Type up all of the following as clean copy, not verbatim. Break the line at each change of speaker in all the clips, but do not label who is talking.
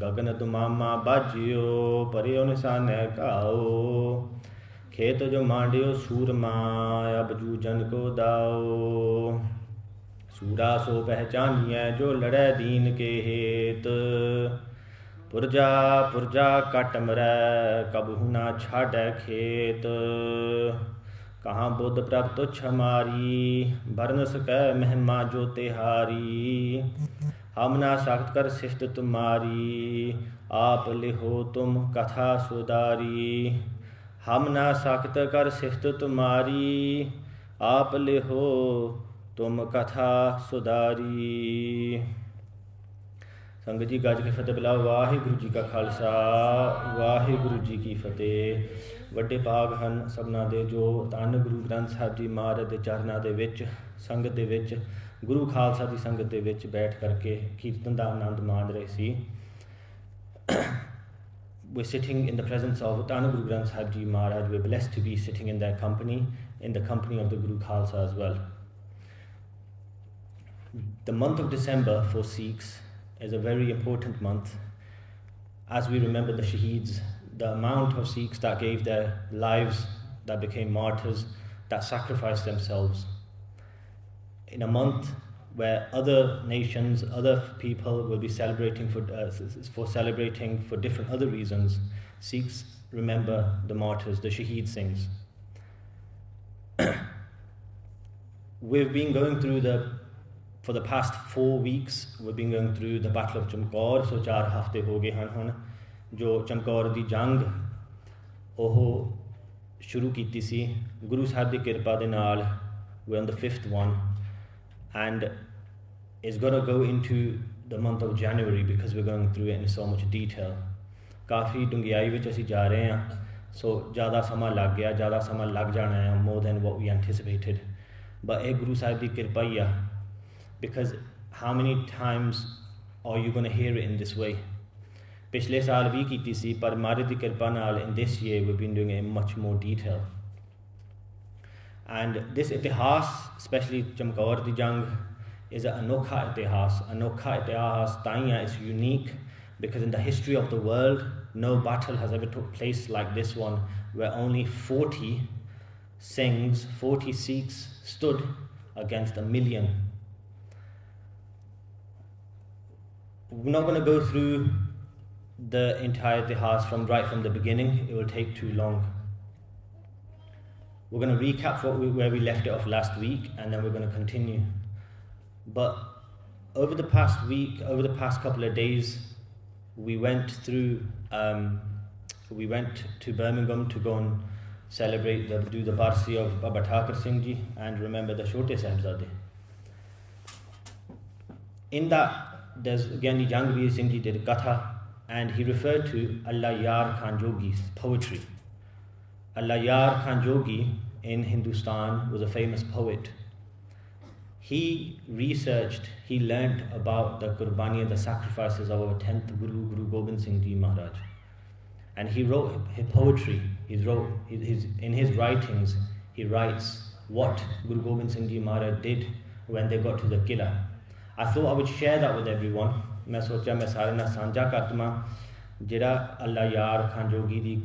गगन दुमामा बाजियो परियो निशाने काओ खेत जो मांडियो सूरमा अब जूझन को दाओ सूरा सो पहचानिए जो लड़े दीन के हेत पुरजा पुरजा कट मरै कबहू ना छाड़े खेत कहाँ बुद्ध प्रभ तुच्छ हमारी भरन सकै महिमा जो तिहारी हम ना सख्त कर सिफ्त तुम्हारी आप लिहो तुम कथा सुधारी हम ना सख्त कर सिफ्त तुम्हारी आप लिहो तुम कथा सुधारी। संगत जी गज के फतेह बुलाओ वाहिगुरू जी का खालसा वाहिगुरू जी की फतेह। ਵੱਡੇ ਭਾਗ ਹਨ ਸਭਨਾਂ ਦੇ ਜੋ ਧੰਨ ਗੁਰੂ ਗ੍ਰੰਥ ਸਾਹਿਬ ਜੀ ਮਹਾਰਾਜ ਦੇ ਚਰਨਾਂ ਦੇ ਵਿੱਚ ਸੰਗਤ ਦੇ ਵਿੱਚ ਗੁਰੂ ਖਾਲਸਾ ਦੀ ਸੰਗਤ ਦੇ ਵਿੱਚ ਬੈਠ ਕਰਕੇ ਕੀਰਤਨ ਦਾ ਆਨੰਦ ਮਾਣ ਰਹੇ ਸੀ। We're sitting in the presence of ਧੰਨ ਗੁਰੂ ਗ੍ਰੰਥ ਸਾਹਿਬ ਜੀ ਮਹਾਰਾਜ. We're blessed to be sitting in their company, in the company of the Guru Khalsa as well. The month of December for Sikhs is a very important month as we remember the Shaheeds, the amount of Sikhs that gave their lives, that became martyrs, that sacrificed themselves. In a month where other nations, other people will be celebrating for different other reasons, Sikhs remember the martyrs, the Shaheed Singhs. We've been going through for the past 4 weeks, we've been going through the Battle of Chamkaur, so 4 hafte ho gaye han hun. जो चमकौर दी जंग ਉਹ ਸ਼ੁਰੂ ਕੀਤੀ ਸੀ ਗੁਰੂ ਸਾਹਿਬ ਦੀ ਕਿਰਪਾ ਦੇ ਨਾਲ। we're on the 5th one and it's going to go into the month of January because we're going through it in so much detail. ਕਾਫੀ ਡੂੰਘਾਈ ਵਿੱਚ ਅਸੀਂ ਜਾ ਰਹੇ ਹਾਂ, ਸੋ ਜ਼ਿਆਦਾ ਸਮਾਂ ਲੱਗ ਗਿਆ, ਜ਼ਿਆਦਾ ਸਮਾਂ ਲੱਗ ਜਾਣਾ ਹੈ, more than what we anticipated, but ਇਹ ਗੁਰੂ ਸਾਹਿਬ ਦੀ ਕਿਰਪਾ ਹੀ ਆ because how many times are you going to hear it in this way? पिछले साल भी की सी पर महाराज की कृपा नाल in this year we've been doing it in much more detail. And this इतिहास, especially चमकौर दी जंग, is an अनोखा इतिहास ताईं है, it's unique because in the history of the world no battle has ever took place like this one where only 40 Singhs, 40 Sikhs stood against 1 million. We're not going to go through the entire itihas right from the beginning, it will take too long. We're going to recap where we left it off last week and then we're going to continue. But over the past week, over the past couple of days, we went to Birmingham to go and celebrate, do the Barsi of Baba Thakar Singh Ji and remember the Chote Sahibzade. In that, there's again Jang Singh Ji did Katha, and he referred to Allah Yar Khan Jogi's poetry. Allah Yar Khan Jogi in Hindustan was a famous poet. He researched, he learnt about the Qurbani and the sacrifices of our 10th Guru, Guru Gobind Singh Ji Maharaj. And he wrote his poetry, in his writings, he writes what Guru Gobind Singh Ji Maharaj did when they got to the Qila. I thought I would share that with everyone. मैं सोचा मैं सारे नाल सांझा कर दवां जिहड़ा अल्लाह यार खान जोगी दी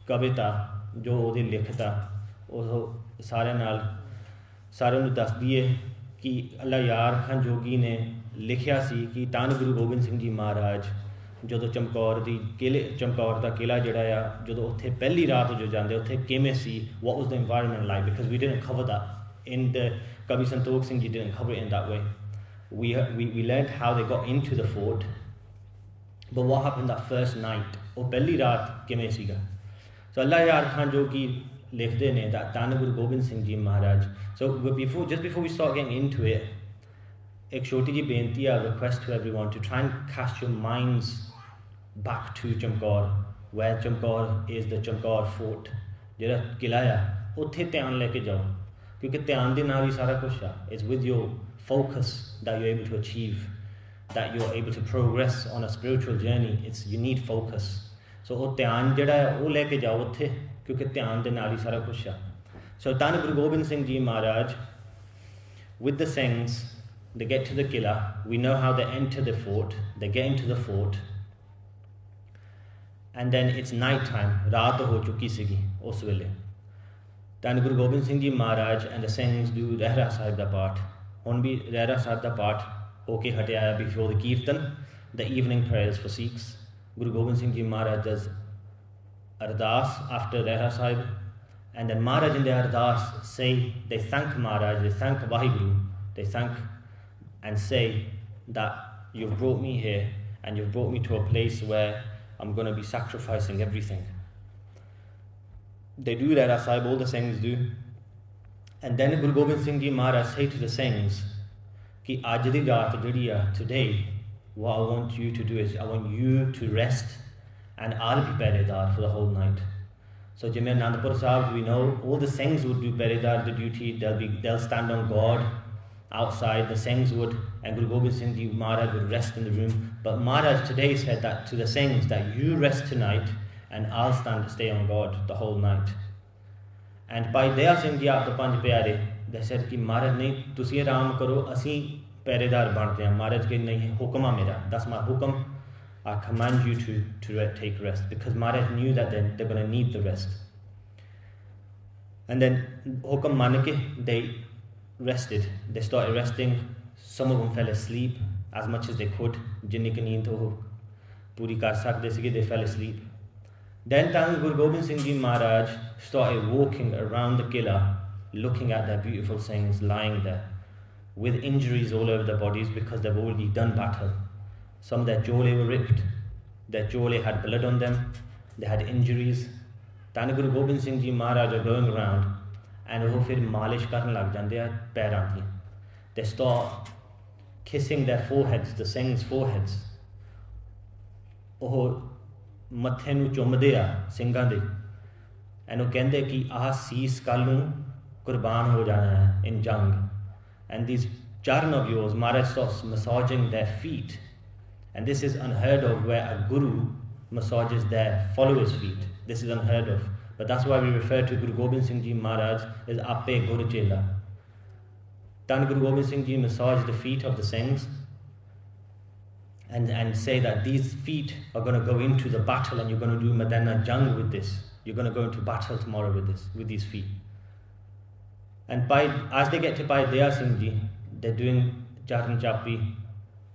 कविता जो उहदी लिखता ਉਹ ਸਾਰਿਆਂ ਨੂੰ ਦੱਸ ਦਈਏ ਕਿ ਅੱਲਾ ਯਾਰ ਖਾਨ ਜੋਗੀ ਨੇ ਲਿਖਿਆ ਸੀ ਕਿ ਧੰਨ ਗੁਰੂ ਗੋਬਿੰਦ ਸਿੰਘ ਜੀ ਮਹਾਰਾਜ ਜਦੋਂ ਚਮਕੌਰ ਦਾ ਕਿਲਾ ਜਿਹੜਾ ਆ ਜਦੋਂ ਉੱਥੇ ਪਹਿਲੀ ਰਾਤ ਜੋ ਜਾਂਦੇ ਉੱਥੇ ਕਿਵੇਂ ਸੀ, what was the environment like, because we didn't cover that in the Kavi Santokh Singh Ji didn't cover it in that way. We learned how they got into the fort, but what happened that first night, ਉਹ ਪਹਿਲੀ ਰਾਤ ਕਿਵੇਂ ਸੀਗਾ। So Allah Yar Khan Jogi likhde ne that Dhani Guru Gobind Singh Ji Maharaj. So just before we start getting into it, ek choti ji benti hai, request to everyone to try and cast your minds back to Chamkaur, where Chamkaur is the Chamkaur fort, jehda किला है, उत्थे ध्यान लेके जाओ क्योंकि ध्यान दे नाल ही सारा कुछ है. It's with your focus that you're able to achieve, that you're able to progress on a spiritual journey. You need focus. So ਉਹ ਧਿਆਨ ਜਿਹੜਾ ਹੈ ਉਹ ਲੈ ਕੇ ਜਾਓ ਉੱਥੇ ਕਿਉਂਕਿ ਧਿਆਨ ਦੇ ਨਾਲ ਹੀ ਸਾਰਾ ਕੁਛ ਆ. So Dhani Guru Gobind Singh Ji Maharaj with the Singhs they get to the Qila. We know how they enter the fort. They get into the fort, and then it's night time. Raat ho chuki sigi us vele. Then Guru Gobind Singh Ji Maharaj and the Singhs do Rehra Sahib da Path. Hun bhi Rehra Sahib da Path hoke hate aaya before the Kirtan, the evening prayers for Sikhs. Guru Gobind Singh Ji Maharaj does Ardas after Rehra Sahib, and then Maharaj in the Ardas they thank Maharaj, they thank Vaheguru, they thank and say that you've brought me here and you've brought me to a place where I'm going to be sacrificing everything. They do Rehra Sahib, all the Singhs do. And then Guru Gobind Singh Ji Maharaj say to the Singhs, Ki Aj di raat jehdi a, today, what I want you to do is, I want you to rest and I'll be Peredar for the whole night. So Jamia Anandpur Sahib, we know all the Singhs would do Peredar, the duty, they'll stand on guard outside, the Singhs would, and Guru Gobind Singh Ji Maharaj would rest in the room. But Maharaj today said that to the Singhs, that you rest tonight and I'll stay on guard the whole night. And by Daya Singh Ji aap the Panj Pyare, they said ki Maharaj nahi, tusi aram karo, asi Peredar bante hain. Maharaj ke nahi, hukam hai mera, that's my hukam. I command you to take rest, because Maharaj knew that they're going to need the rest. And then hukam manke, they rested. They started resting. Some of them fell asleep as much as they could. Jinni ki neend to puri kar sakde sige, they fell asleep. Then Guru Gobind Singh Ji Maharaj started walking around the Qila, looking at their beautiful Singhs lying there with injuries all over their bodies because they've already done battle. Some of their jole were ripped, their jole had blood on them, they had injuries. Then Guru Gobind Singh Ji Maharaj are going around and वो फिर मालिश करने लग जाते हैं पैरां की. They start kissing their foreheads, the Singhs' foreheads. ਉਹ ਮੱਥੇ ਨੂੰ ਚੁੰਮਦੇ ਆ ਸਿੰਘਾਂ ਦੇ, and ਉਹ ਕਹਿੰਦੇ ਕਿ ਆਹ ਸੀਸ ਕੱਲ ਨੂੰ ਕੁਰਬਾਨ ਹੋ ਜਾਣਾ ਹੈ in Jang. And these charan of yours, Maharaj starts massaging their feet. And this is unheard of, where a guru massages their followers' feet. This is unheard of. But that's why we refer to Guru Gobind Singh Ji Maharaj as Ape Guru Chela. Then Guru Gobind Singh Ji massaged the feet of the Singhs and say that these feet are going to go into the battle and you're going to do Madana Jang with this. You're going to go into battle tomorrow with these feet. And as they get to Bhai Daya Singh Ji, they're doing Charan Chapi.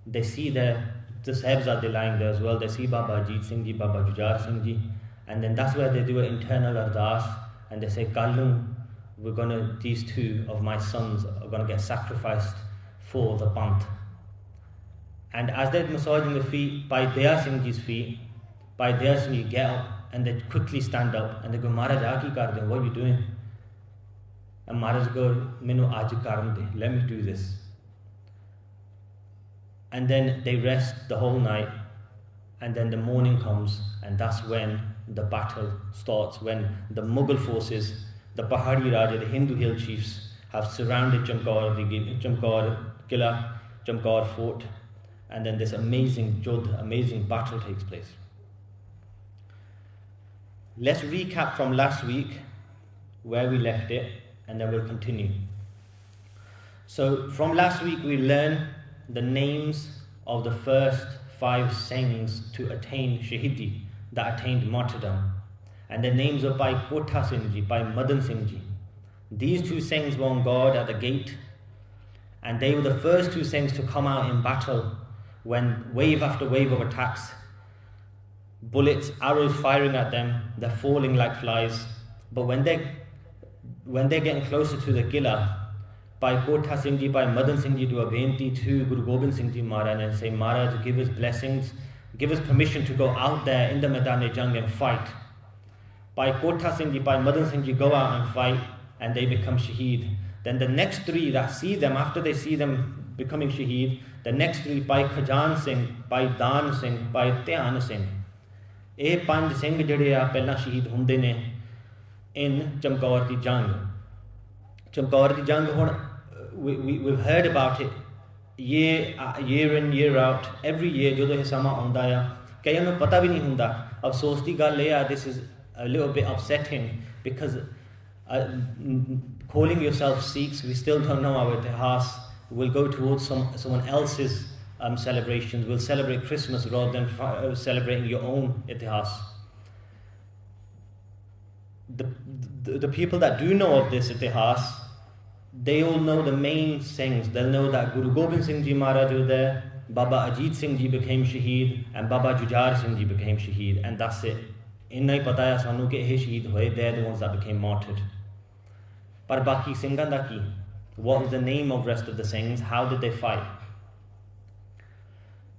They see the Sahibs are lying there as well. They see Baba Ajit Singh Ji, Baba Jujar Singh Ji. And then that's where they do an internal ardas and they say, Kalnu, these two of my sons are going to get sacrificed for the Panth. And as they're massaging the feet, Bhai Daya Singh Ji's feet, Bhai Daya Singh Ji get up and they quickly stand up and they go, Maharaj, aaki kar de, what are you doing? And Maharaj go, Minu aaj karan de, let me do this. And then they rest the whole night, and then the morning comes, and that's when the battle starts, when the Mughal forces, the Pahari Raja, the Hindu hill chiefs, have surrounded Chamkaur Qila, Chamkaur fort, and then this amazing battle takes place. Let's recap from last week, where we left it, and then we'll continue. So from last week we learned the names of the first 5 Singhs to attain Shaheedi, that attained martyrdom. And the names of Bhai Kotha Singh Ji, Bhai Madan Singh Ji. These 2 Singhs were on guard at the gate, and they were the first 2 Singhs to come out in battle when wave after wave of attacks, bullets, arrows firing at them, they're falling like flies. But when they're getting closer to the Qila, Bhai Kotha Singh Ji, Bhai Madan Singh Ji do a benti to Guru Gobind Singh Ji Maharaj and say, Maharaj, give us blessings, give us permission to go out there in the Maidan-e-Jang and fight. Bhai Kotha Singh Ji, Bhai Madan Singh Ji go out and fight, and they become Shaheed. Then the next 3 that see them, after they see them becoming Shaheed, the next 3, Bhai Khajan Singh, Bhai Dan Singh, Bhai Dhyan Singh. ਇਹ 5 ਸਿੰਘ ਜਿਹੜੇ ਆ ਪਹਿਲਾਂ ਸ਼ਹੀਦ ਹੁੰਦੇ ਨੇ in Chamkaur ਦੀ ਜੰਗ. ਚਮਕੌਰ ਦੀ ਜੰਗ ਹੁਣ we've heard about it year in year out, every year ਜਦੋਂ ਇਹ ਸਮਾਂ ਆਉਂਦਾ ਆ ਕਈਆਂ ਨੂੰ ਪਤਾ ਵੀ ਨਹੀਂ ਹੁੰਦਾ. ਅਫਸੋਸ ਦੀ ਗੱਲ ਇਹ ਆ, this is a little bit upsetting because calling yourself Sikhs, we still don't know our itihas we'll go towards someone else's celebrations, we'll celebrate Christmas rather than celebrating your own itihas. The people that do know of this itihas, they all know the main things. They'll know that Guru Gobind Singh Ji Maharaj was there, Baba Ajit Singh Ji became Shaheed, and Baba Jujhar Singh Ji became Shaheed, and that's it. Inna hi pata hai sanu ke eh Shaheed hoye, they're the ones that became martyred. Par baki Singhan da ki? What was the name of rest of the Singhs? How did they fight?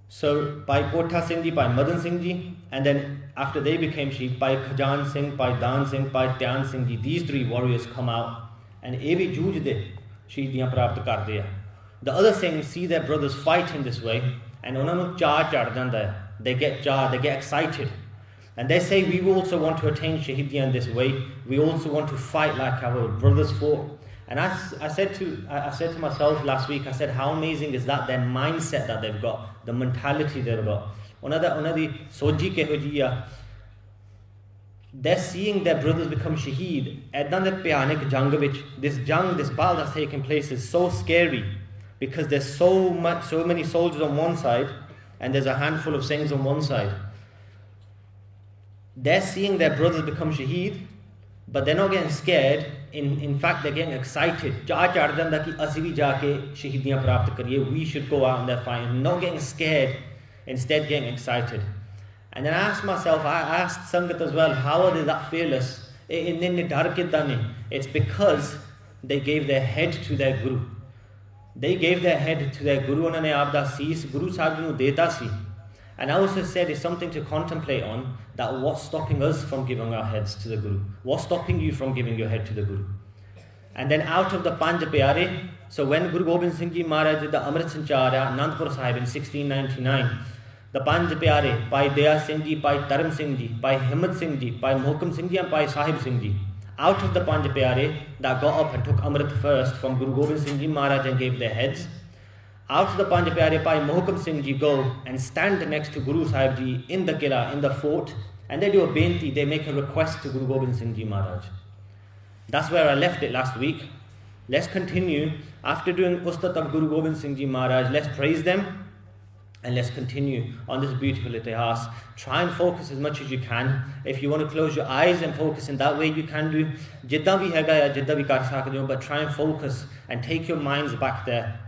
So Bhai Kotha Singh Ji, Bhai Madan Singh Ji, and then after they became Shaheed, Bhai Khajan Singh, Bhai Dan Singh, Bhai Dhyan Singh Ji, these three warriors come out and ਇਹ ਵੀ ਜੂਝਦੇ ਸ਼ਹੀਦੀਆਂ ਪ੍ਰਾਪਤ ਕਰਦੇ ਆ. The other Singhs see their brothers fight in this way and ਉਹਨਾਂ ਨੂੰ ਚਾਅ ਚੜ੍ਹ ਜਾਂਦਾ ਹੈ. They get excited. And they say, we also want to attain Shaheediyah in this way. We also want to fight like our brothers fought. And I said to myself last week, I said, how amazing is that, their mindset that they've got, the mentality they've got. ਉਹਨਾਂ ਦੀ ਸੋਝੀ ਕਿਹੋ ਜਿਹੀ ਆ. They're seeing their brothers become Shaheed. ਏਦਾਂ ਦੇ ਭਿਆਨਕ ਜੰਗ ਵਿੱਚ, this battle that's taking place is so scary because there's so many soldiers on one side and there's a handful of Singhs on one side. They're seeing their brothers become Shaheed, but they're not getting scared. In fact, they're getting excited. ਚਾਅ ਚੜ੍ਹ ਜਾਂਦਾ ਕਿ ਅਸੀਂ ਵੀ ਜਾ ਕੇ ਸ਼ਹੀਦੀਆਂ ਪ੍ਰਾਪਤ ਕਰੀਏ. We should go out and they're fighting. Not getting scared, instead getting excited. And then I asked myself, I asked Sangat as well, how are they that fearless? It's because they gave their head to their Guru. They gave their head to their Guru. Unhone aapda sees Guru Sahib nu deta si. And I also said it's something to contemplate on, that what's stopping us from giving our heads to the Guru? What's stopping you from giving your head to the Guru? And then out of the Panj Pyare, so when Guru Gobind Singh Ji Maharaj did the Amrit Sanchar at Anandpur Sahib in 1699, the Panj Pyare, Bhai Daya Singh Ji, Bhai Dharam Singh Ji, Bhai Himmat Singh Ji, Bhai Mohkam Singh Ji and Bhai Sahib Singh Ji, out of the Panj Pyare that got up and took Amrit first from Guru Gobind Singh Ji Maharaj and gave their heads, out of the Panj Pyare, Bhai Mohkam Singh Ji go and stand next to Guru Sahib Ji in the Qila, in the fort, and they do a benti, they make a request to Guru Gobind Singh Ji Maharaj. That's where I left it last week. Let's continue. After doing Ustat of Guru Gobind Singh Ji Maharaj, let's praise them. And let's continue on this beautiful itihas. Try and focus as much as you can. If you want to close your eyes and focus in that way, you can do. Jidda bhi hega ya jidda bhi kar sakde ho, but try and focus and take your minds back there.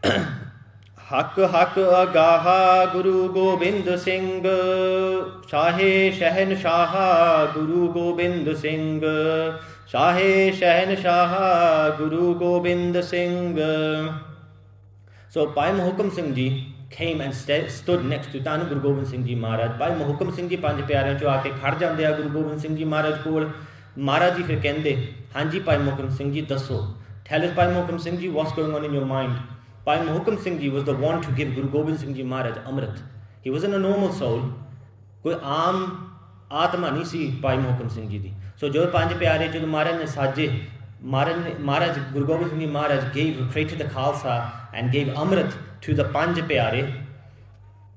Hak hak agaha Guru Gobind Singh, Shahe Shahen Shah Guru Gobind Singh, Shahe Shahen Shah Guru Gobind Singh. So Bhai Mohkam Singh Ji came and stood next to Tan Guru Gobind Singh Ji Maharaj. Bhai Mohkam Singh Ji Panj Pyariਆਂ ਚੋਂ ਆ ਕੇ ਖੜ ਜਾਂਦੇ ਆ Guru Gobind Singh Ji Maharaj ਕੋਲ. Maharaj ji ਫਿਰ ਕਹਿੰਦੇ, ਹਾਂਜੀ Bhai Mohkam Singh Ji ਦੱਸੋ. Tell us Bhai Mohkam Singh Ji, what's going on in your mind? Bhai Mohkam Singh Ji was the one to give Guru Gobind Singh Ji Maharaj Amrit. He wasn't a normal soul. ਕੋਈ ਆਮ ਆਤਮਾ ਨਹੀਂ ਸੀ Bhai Mohkam Singh Ji ਦੀ. So ਜਦੋਂ ਪੰਜ ਪਿਆਰੇ ਜਦੋਂ Maharaj ਨੇ ਸਾਜੇ, Maharaj Guru Gobind Singh Ji Maharaj created the Khalsa and gave Amrit to the Panj Pyare.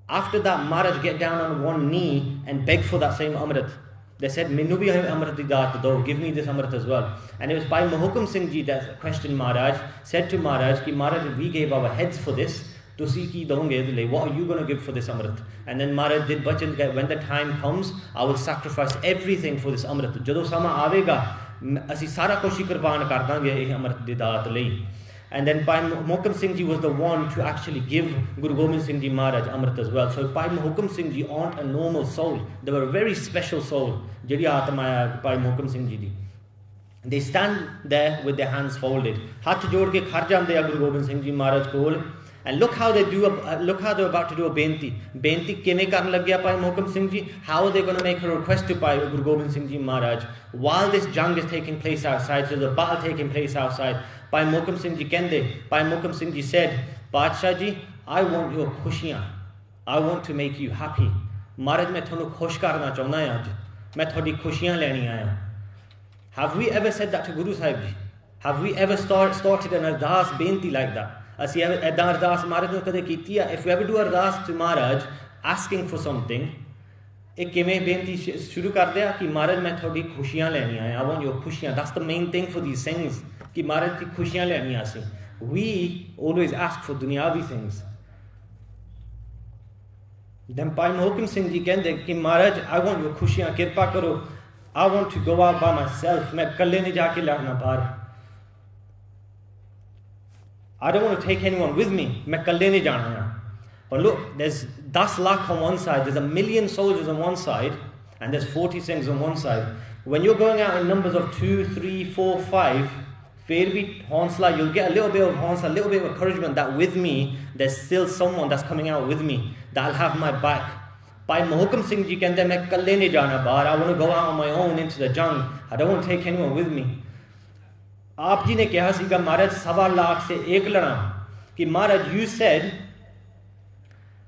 After that, Maharaj get down on one knee and beg for that same Amrit. They said, Minu bhi Amrit di daat do, give me this Amrit as well. And it was Bhai Mohkam Singh Ji that questioned Maharaj, said to Maharaj, Ki Maharaj, we gave our heads for this. Tusi ki donge, what are you going to give for this Amrit? And then Maharaj did bachan, when the time comes, I will sacrifice everything for this Amrit. Jado sama avega, ਅਸੀਂ ਸਾਰਾ ਕੁਛ ਹੀ ਕੁਰਬਾਨ ਕਰ ਦਾਂਗੇ ਇਹ ਅੰਮ੍ਰਿਤ ਦੀ ਦਾਤ ਲਈ. And then Bhai Mohkam Singh Ji was the one to actually give Guru Gobind Singh Ji Maharaj Amrit as well. So Bhai Mohkam Singh Ji aren't a normal soul. They were a very special soul. ਜਿਹੜੀ ਆਤਮਾ ਹੈ Bhai Mohkam Singh Ji the. They stand there with their hands folded. ਹੱਥ ਜੋੜ ਕੇ ਖੜ ਜਾਂਦੇ ਆ Guru Gobind Singh Ji Maharaj ਕੋਲ. And look how they're about to do a benti. Benti ਕਿਵੇਂ ਕਰਨ ਲੱਗਿਆ Bhai Mohkam Singh Ji? How are they going to make a request to Guru Gobind Singh Ji Maharaj? While this jang is taking place outside, so the battle taking place outside, Bhai Mohkam Singh Ji kende, Bhai Mohkam Singh Ji said, Badshah Ji, I want your khushiyan. I want to make you happy. Maharaj, मैं थोनू खुश करना चाहना है आज. मैं थोड़ी खुशियां लेनी आया. Have we ever said that to Guru Sahib Ji? Have we ever started an ardas benti like that? ਅਸੀਂ ਇੱਦਾਂ ਅਰਦਾਸ ਮਹਾਰਾਜ ਨੂੰ ਕਦੇ ਕੀਤੀ ਆ? If we ever do ardas to Maharaj asking for something, ਇਹ ਕਿਵੇਂ ਬੇਨਤੀ ਸ਼ੁਰੂ ਕਰਦੇ ਆ ਕਿ ਮਹਾਰਾਜ ਮੈਂ ਤੁਹਾਡੀ ਖੁਸ਼ੀਆਂ ਲੈਣੀਆਂ ਆ. I want your ਖੁਸ਼ੀਆਂ. That's the main thing for these things, ਕਿ ਮਹਾਰਾਜ ਦੀ ਖੁਸ਼ੀਆਂ ਲੈਣੀਆਂ ਅਸੀਂ. We always ask for dunyavi things. Then Bhai Mohkam Singh ji kende ki Maharaj, I want your khushiyan, kirpa karo. I want to go out by myself. Main kalle nahi jaake ladna bahar. I don't want to take anyone with me. Main kalle nahi jana hai. But look, there's 10 lakh on one side, there's 1 million soldiers on one side, and there's 40 Singhs on one side. When you're going out in numbers of 2, 3, 4, 5, fair be honsla, you'll get a little bit of honsla, a little bit of encouragement that with me, there's still someone that's coming out with me, that'll have my back. Bhai Mohkam Singh ji kende main kalle nahi jana bahar. I want to go out on my own into the Jang. I don't want to take anyone with me. Aap ji ne kaha siga Maharaj 1.25 lakh se ek lada. Ki Maharaj, you said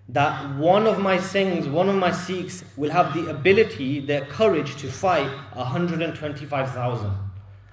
that one of my Singhs, one of my Sikhs will have the ability, the courage to fight 125,000.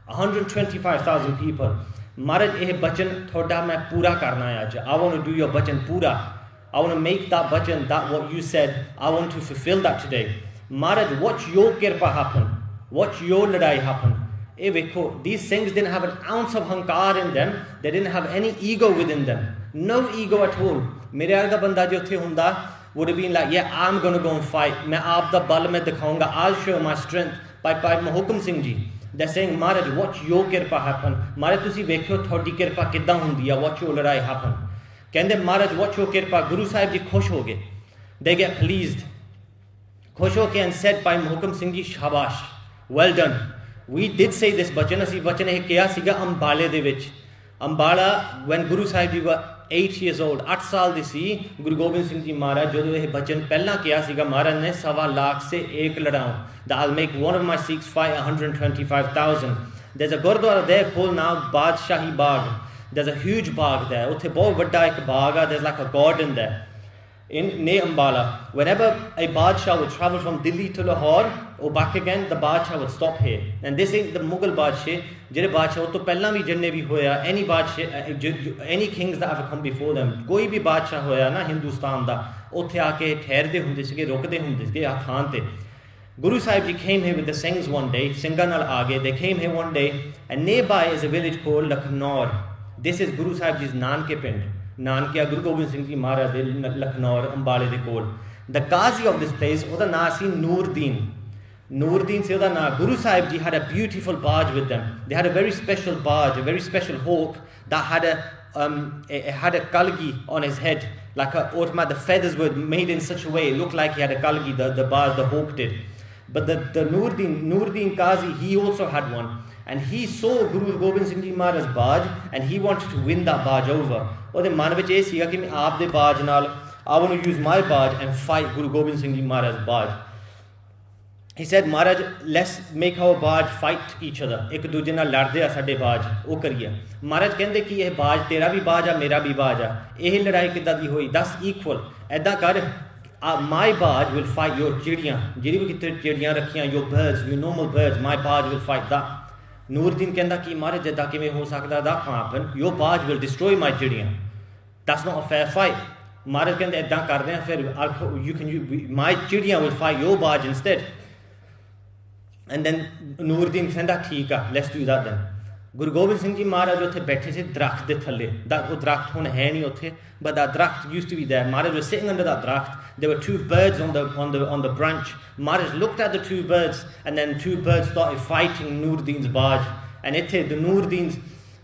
125,000 people. Maharaj, eh bachan thoda main pura karna hai aaj. I want to do your bachan pura. I want to make that bachan, that what you said, I want to fulfill that today. Maharaj, watch your kirpa happen. Watch your ladai happen. Eh vekho, these Singhs didn't have an ounce of hankar in them. They didn't have any ego within them. No ego at all. Mere arga banda jo the hunda would have been like, yeah, I'm going to go and fight. Main aap da bal mein dikhaunga. I'll show my strength. By Mohkam Singh ji. They're saying, Maharaj, watch your kirpa happen. Maharaj, tusi vekhyo thodi kirpa kidda hundi hai. Watch your ladai happen. Kende Maharaj, watch your kirpa. Guru Sahib ji khush ho gaye. They get pleased. Khush ho ke and said by Mohkam Singh ji, shabash. Well done. We did say this bachan. Asi bachan eh kiya siga Ambale de vich. Ambala, when Guru Sahib ji were 8 years old, 8 saal di si, Guru Gobind Singh ji Maharaj, jodho eh bachan pehla kiya siga Maharaj ne 1.25 lakh se ek ladaun. That I'll make one of my Sikhs fight 125,000. There's a Gurdwara there called now Shaheedi Bagh. There's a huge bagh there. Utthe bahut vadda ek bagh hai. There's like a garden there. In Ne Ambala. Whenever a Badshah would travel from Delhi to Lahore or back again, the Badshah would stop here. And this ain't the Mughal Badshah. Jehde Badshah to pehla bhi jinne bhi hoya, any Badshah, any kings that have come before them, koi bhi Badshah hoya na Hindustan da, utthe aake theherde hunde sige, rukde hunde sige ah thaan te. Guru Sahib ji came here with the Singhs one day, Singha nal aage, they came here one day, and nearby is a village called Lakhnor. This is Guru Sahib ji's Nanke pind. Nanke Guru Gobind Singh ji Maharaj de Lakhnor, Ambale de Kol. The Qazi of this place, oda na si Noordin. Noordin se oda na. Guru Sahib ji had a beautiful barge with them. They had a very special barge, a very special hawk that had a kalgi on his head. Like the feathers were made in such a way, it looked like he had a kalgi, the barge, the hawk did. But the Noordin Qazi, he also had one. And he saw Guru Gobind Singh Ji Maharaj's barge and he wanted to win that barge over. Ode man vich eh siga ki main aap de barge naal, I want to use my barge and fight Guru Gobind Singh Ji Maharaj's barge. He said, Maharaj, let's make our barge fight each other. Ek duje naal ladde a sade barge, o kariye. Maharaj kende ki eh barge tera bhi barge a, mera bhi barge a. Eh ladai kidda di hoyi, that's equal. Edda kar, my barge will fight your chiriyan. Jiri bhi kitte chiriyan rakhiyan, your birds, your normal birds, my barge will fight that. Noordin kenda ki Maharaj jada kive ho sakda, that can't happen. Your barge will destroy my chiriyan. That's not a fair fight. Maharaj kende edda kar dein, fir my chiriyan will fight your barge instead. And then Noordin kenda theek a, let's do that then. Guru Gobind Singh Ji Maharaj uthe baithe se drakht de thalle. That drakht hun hai nahi uthe, but that drakht used to be there. Maharaj was sitting under that drakht. There were 2 birds on the branch. Maharaj looked at the 2 birds, and then 2 birds started fighting Noordin's barge. And the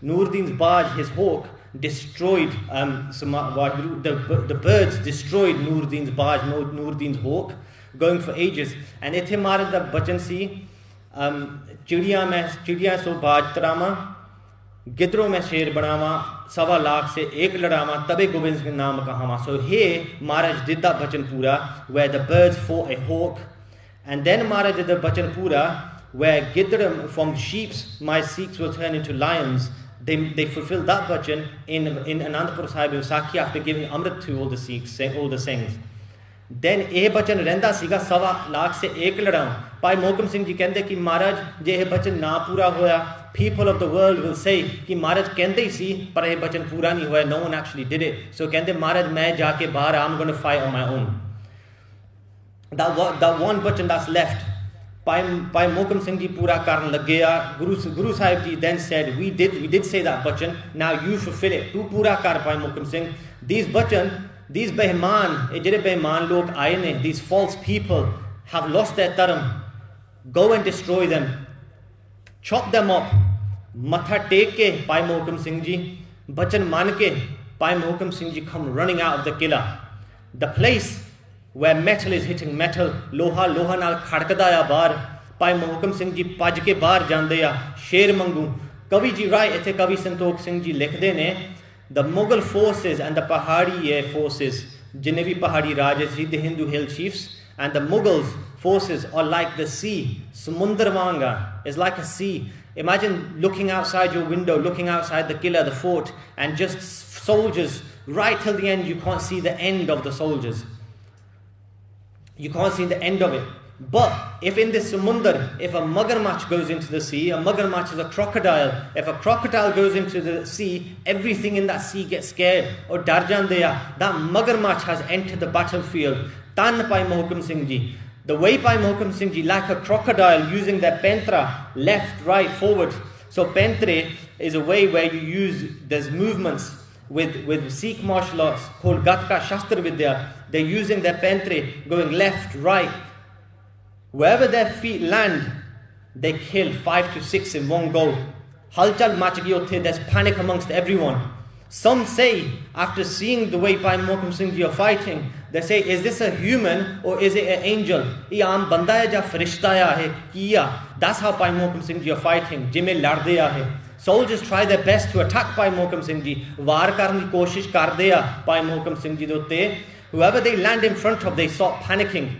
Noordin's barge, his hawk, destroyed the birds destroyed Noordin's barge, Noordin's hawk, going for ages. And ithe Maharaj da bachan si, चिड़िया सो बाज तरामा, गिदरों में शेर बनावा, 1.25 lakh से एक लड़ावा, तबे गोविंद सिंह नाम कहावा. So here Maharaj did that bachan pura, where the birds fought a hawk, and then Maharaj did the bachan pura, where Gidram from sheeps, my Sikhs will turn into lions. They fulfilled that bachan in Anandapur Sahib in Sakhi after giving Amrit to all the Sikhs, all the Singhs. Then eh bachan renda siga 1.25 lakh se ek ladaun. Bhai Mohkam Singh ji kende ki Maharaj je eh bachan na pura hoya, people of the world will say ki Maharaj kende hi si par eh bachan pura nahi hoya, no one actually did it. So kende Maharaj main jaake bahar, I'm going to fight on my own. That one bachan that's left, Bhai Mohkam Singh ji pura karan lagya. Guru Sahib ji then said, we did say that bachan, now you fulfill it. Tu pura kar Bhai Mohkam Singh. These bachan, these behman, jehde behman log aaye ne, these false people have lost their dharam. Go and destroy them. Chop them up. Matha tek ke Bhai Mohkam Singh ji, bachan man ke Bhai Mohkam Singh ji come running out of the killa. The place where metal is hitting metal, loha naal khadkada ya bahar. Bhai Mohkam Singh ji paj ke bahar jande ya, sher mangu. Kavi ji write, ithe Kavi Santok Singh ji likhde ne, the Mughal forces and the Pahadi air forces, jinne bhi Pahadi Rajas, the Hindu hill chiefs, and the Mughals forces are like the sea. Samundar wanga is like a sea. Imagine looking outside your window, looking outside the killa, the fort, and just soldiers right till the end. You can't see the end of the soldiers. You can't see the end of it. But if in this samundar, if a magarmach goes into the sea, a magarmach is a crocodile. If a crocodile goes into the sea, everything in that sea gets scared. Or dar jandeya, that magarmach has entered the battlefield. Tan Bhai Mohkam Singh ji. The way Bhai Mohkam Singh ji, like a crocodile, using their pentra, left, right, forward. So pentre is a way where you use, there's movements with Sikh martial arts called Gatka Shastra Vidya. They're using their pentre, going left, right. Wherever their feet land, they kill 5 to 6 in one go. Halchal mach gayi utthe, there's panic amongst everyone. Some say, after seeing the way Bhai Mohkam Singh ji are fighting, they say, is this a human or is it an angel? Ye aam banda hai ja farishta hai kiya. That's how Bhai Mohkam Singh ji are fighting. Jime ladde hai. Soldiers try their best to attack Bhai Mohkam Singh ji. War karan di koshish karde a Bhai Mohkam Singh ji de utte. Whoever they land in front of, they start panicking.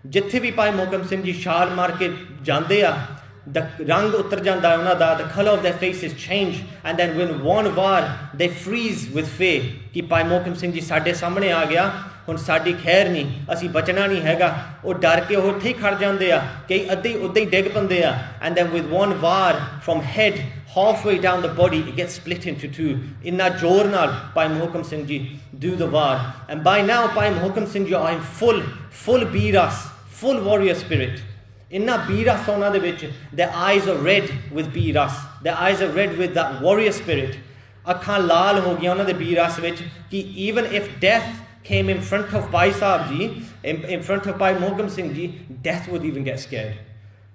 Jithe bhi Bhai Mohkam Singh ji shal mar ke jande a, the rang uttar janda una da, the colour of their faces change, and then when one war, they freeze with fear. Ki Bhai Mohkam Singh ji sade samne aa gaya, hun sadi khair nahi, asi bachna nahi hega. Oh dar ke uthe hi khad jande a, kei adde udde dig pande a, and then with one war from head halfway down the body, it gets split into two. Inna jor naal Bhai Mohkam Singh ji do the war, and by now Bhai Mohkam Singh ji are in full biras, full warrior spirit. Inna biras ona de vich, their eyes are red with biras. Their eyes are red with that warrior spirit. Akhan lal ho gaya ona de biras vich, ki even if death came in front of Bhai Sahib ji, in front of Bhai Mohkam Singh ji, death would even get scared.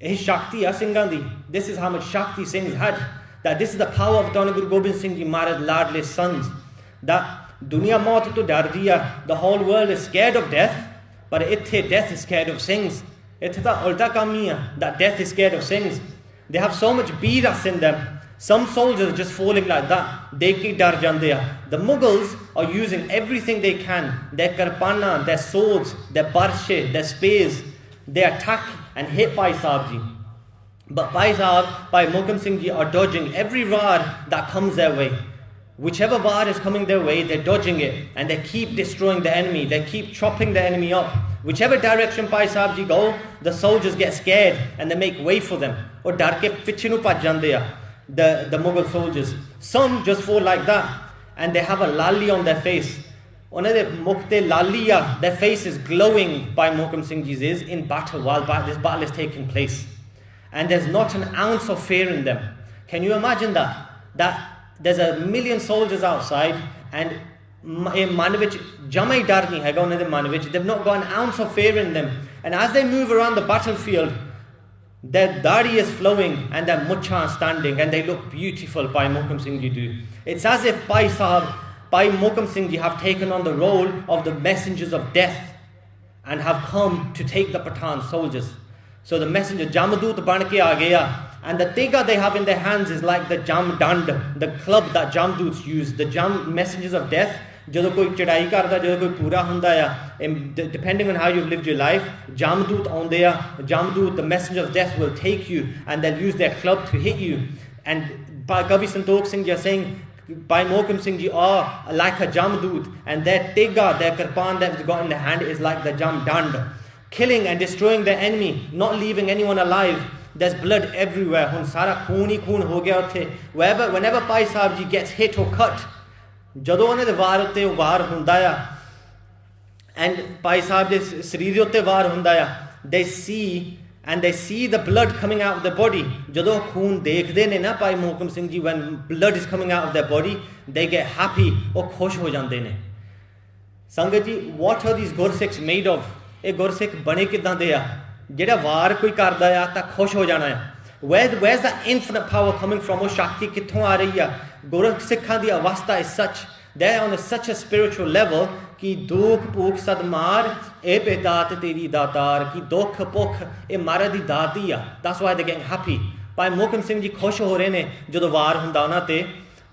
This Shakti Singhandi. This is how much Shakti Singhs had. That this is the power of Dona Guru Gobind Singh ji Maharaj Ladle sons. That dunya maut to dar diya, the whole world is scared of death, but ithe death is scared of Singhs. Ithe ta ulta kamiya, that death is scared of Singhs. They have so much biras in them. Some soldiers are just falling like that. Dekhi dar jandeya. The Mughals are using everything they can. Their karpana, their swords, their barshe, their spears. They attack and hit Bhai Sahib ji. But Bhai Mohkam Singh ji are dodging every war that comes their way. Whichever war is coming their way, they're dodging it. And they keep destroying the enemy. They keep chopping the enemy up. Whichever direction Bhai Sahib ji go, the soldiers get scared and they make way for them. Or dar ke piche nu bhaj jande a, the Mughal soldiers. Some just fall like that. And they have a lali on their face. One of the mukte laliya, their face is glowing by Mohkam Singh ji's is in battle while this battle is taking place. And there's not an ounce of fear in them. Can you imagine that? That there's a million soldiers outside and Manavich Jamai dar nahi hega unna de Manavich. They've not got an ounce of fear in them. And as they move around the battlefield, their dari is flowing and their mucha standing and they look beautiful. Bhai Mohkam Singh ji do. It's as if Bhai Mohkam Singh ji have taken on the role of the messengers of death and have come to take the Pathan soldiers. So the messenger Jamadut ban ke aa gaya, and the tega they have in their hands is like the jam dand, the club that Jamduts use. The jam messengers of death. Jadon koi chadai karda, jadon koi pura hunda ya, depending on how you've lived your life, Jamdut aunde ya, Jamdut, the messenger of death, will take you and they'll use their club to hit you. And Kavi Santok Singh ji are saying, Bhai Mohkam Singh ji are like a Jamdut, and their tega, their karpan that they've got in their hand is like the jam dand, killing and destroying their enemy, not leaving anyone alive. There's blood everywhere. Hun sara khoon hi khoon ho gaya utthe. Whenever Bhai Sahib ji gets hit or cut, ਜਦੋਂ ਉਹਨਾਂ ਦੇ ਵਾਰ ਉੱਤੇ ਵਾਰ ਹੁੰਦਾ ਆ and Bhai Sahib ਦੇ ਸਰੀਰ ਉੱਤੇ ਵਾਰ ਹੁੰਦਾ ਆ, they see and they see the blood coming out of their body. Jadon khoon dekhde ne na Bhai Mohkam Singh ji, when blood is coming out of their body, they get happy or khosh ho jande ne. Sangat ji, what are these Gursikhs made of? ਇਹ ਗੁਰਸਿੱਖ ਬਣੇ ਕਿੱਦਾਂ ਦੇ ਆ ਜਿਹੜਾ ਵਾਰ ਕੋਈ ਕਰਦਾ ਆ ਤਾਂ ਖੁਸ਼ ਹੋ ਜਾਣਾ ਆ where's the infinite power coming from? ਉਹ ਸ਼ਕਤੀ ਕਿੱਥੋਂ ਆ ਰਹੀ ਆ? ਗੁਰਸਿੱਖਾਂ ਦੀ ਅਵਸਥਾ is such, they're on such a spiritual level ਕਿ ਦੁੱਖ ਭੁੱਖ ਸਦਮਾਰ ਇਹ ਬੇਦਾਤ ਤੇਰੀ ਦਾਤਾਰ ਕਿ ਦੁੱਖ ਭੁੱਖ ਇਹ ਮਹਾਰਾਜ ਦੀ ਦਾਤ ਹੀ ਆ. That's why they're getting happy. Bhai Mohkam Singh ji ਖੁਸ਼ ਹੋ ਰਹੇ ਨੇ ਜਦੋਂ ਵਾਰ ਹੁੰਦਾ ਉਹਨਾਂ ਤੇ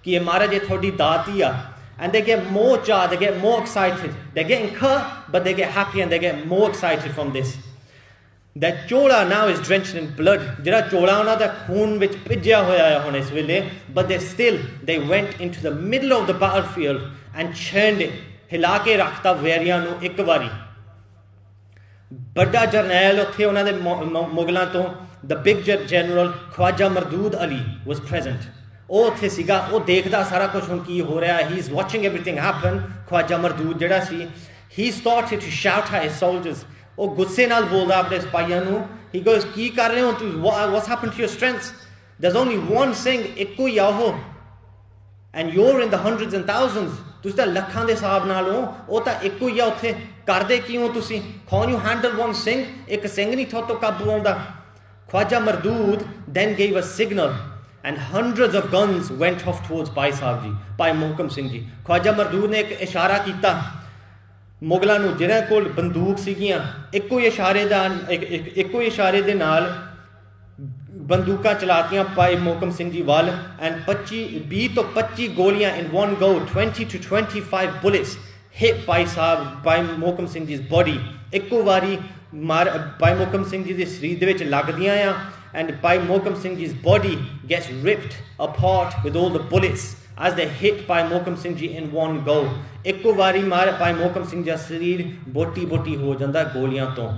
ਕਿ ਇਹ ਮਹਾਰਾਜ ਇਹ ਤੁਹਾਡੀ ਦਾਤ ਹੀ ਆ. And they get more joy, they get more excited. They're getting cut, but they get happy and they get more excited from this. That chola now is drenched in blood. Jira chola ਉਹਨਾਂ ਦਾ ਖੂਨ ਵਿੱਚ ਭਿੱਜਿਆ ਹੋਇਆ ਹੈ ਹੁਣ ਇਸ ਵੇਲੇ, but they went into the middle of the battlefield and churned it. ਹਿਲਾ ਕੇ ਰੱਖਤਾ ਵੈਰੀਆਂ ਨੂੰ ਇੱਕ ਵਾਰੀ. ਵੱਡਾ ਜਰਨੈਲ ਉੱਥੇ ਉਹਨਾਂ ਦੇ ਮੁਗਲਾਂ ਤੋਂ, the big general Khwaja Mardud Ali was present. ਉਹ ਉੱਥੇ ਸੀਗਾ, ਉਹ ਦੇਖਦਾ ਸਾਰਾ ਕੁਝ ਹੁਣ ਕੀ ਹੋ ਰਿਹਾ. He is watching everything happen. Khwaja Mardud ਜਿਹੜਾ ਸੀ, he started to shout at his soldiers. ਉਹ ਗੁੱਸੇ ਨਾਲ ਬੋਲਦਾ ਆਪਣੇ ਸਿਪਾਹੀਆਂ ਨੂੰ. He goes, ਕੀ ਕਰ ਰਹੇ ਹੋ ਤੁਸੀਂ? What's happened to your strengths? There's only one Singh, ਇੱਕੋ ਹੀ ਆ ਉਹ. And you're in the hundreds and thousands. ਤੁਸੀਂ ਤਾਂ ਲੱਖਾਂ ਦੇ ਹਿਸਾਬ ਨਾਲ ਹੋ, ਉਹ ਤਾਂ ਇੱਕੋ ਹੀ ਆ ਉੱਥੇ. ਕਰਦੇ ਕੀ ਹੋ ਤੁਸੀਂ? Can you handle one Singh? ਇੱਕ ਸਿੰਘ ਨਹੀਂ ਤੁਹਾਡੇ ਤੋਂ ਕਾਬੂ ਆਉਂਦਾ. Khwaja Mardud then gave a signal. And hundreds of guns went off towards Bhai Sahib ji, Bhai Mohkam Singh ji. Khwaja Mardud ਨੇ ਇੱਕ ਇਸ਼ਾਰਾ ਕੀਤਾ ਮੁਗਲਾਂ ਨੂੰ ਜਿਹਨਾਂ ਕੋਲ ਬੰਦੂਕ ਸੀਗੀਆਂ. ਇੱਕੋ ਹੀ ਇਸ਼ਾਰੇ ਦੇ ਨਾਲ ਬੰਦੂਕਾਂ ਚਲਾਤੀਆਂ Bhai Mohkam Singh ji ਵੱਲ. And 20 ਤੋਂ 25 ਗੋਲੀਆਂ in one go, 20 to 25 bullets hit Bhai Mohkam Singh ji's body. ਇੱਕੋ ਵਾਰੀ Bhai Mohkam Singh ji ਦੇ ਸਰੀਰ ਦੇ ਵਿੱਚ ਲੱਗਦੀਆਂ ਆ. And Bhai Mohkam Singh ji's body gets ripped apart with all the bullets as they hit Bhai Mohkam Singh ji in one go. ਇੱਕੋ ਵਾਰੀ Bhai Mohkam Singh ਦਾ ਸਰੀਰ ਬੋਟੀ ਹੋ ਜਾਂਦਾ ਗੋਲੀਆਂ ਤੋਂ.